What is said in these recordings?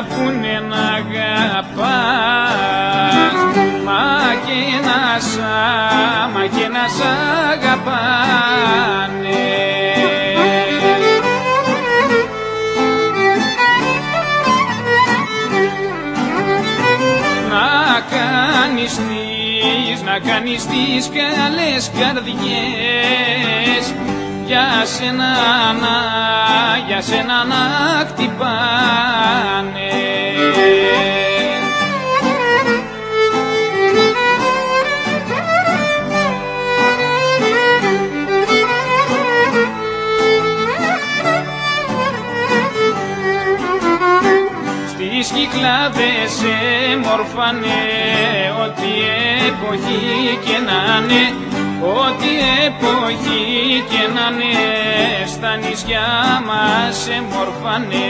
πούνε να αγαπάς, μα και να σ' αγαπάνε. Να κάνεις τις καλές καρδιές για σένα να χτυπάνε. Στις Κυκλάδες έμορφανε ό,τι εποχή και να είναι, ό,τι εποχή και να είναι, στα νησιά μας έμορφανε.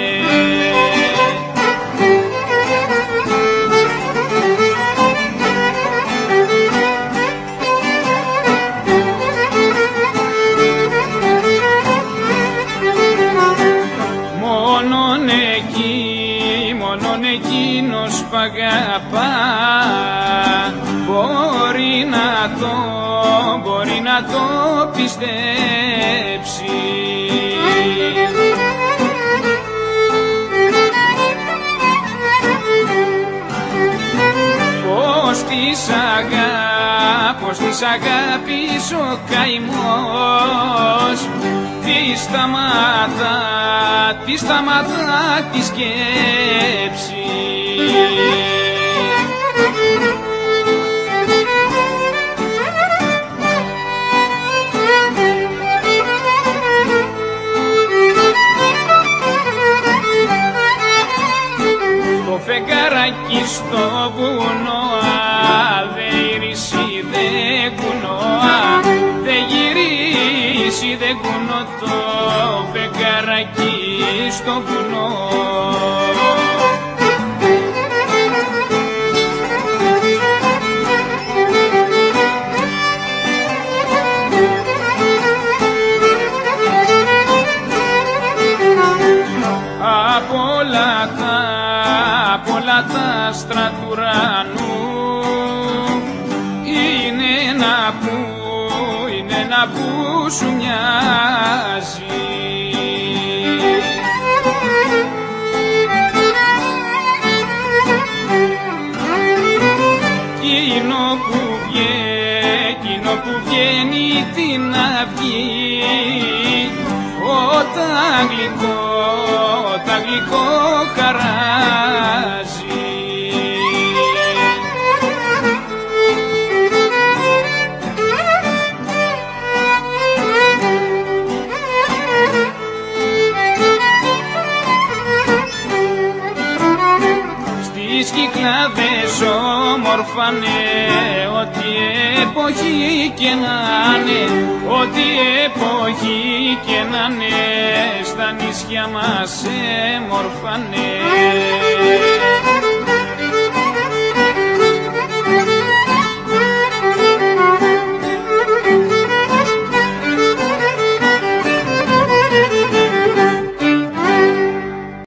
Μόνον εκείνος π' αγαπά μπορεί να το πιστέψει. Πως της αγάπης ο καημός τη σταματά τη σκέψη. Το φεγγαράκι στο βουνό δε γυρίσει δε κουνώ, δε γυρίσει δε κουνώ το φεγγαράκι στο βουνό. Απ' όλα τα άστρα του ουρανού είναι ένα που σου μοιάζει. Εκείνο που βγαίνει την αυγή, όταν γλυκό χαράζει. Στις Κυκλάδες όμορφανε ό,τι εποχή και να είναι, ό,τι εποχή και να είναι, στα νησιά μας έμορφανε.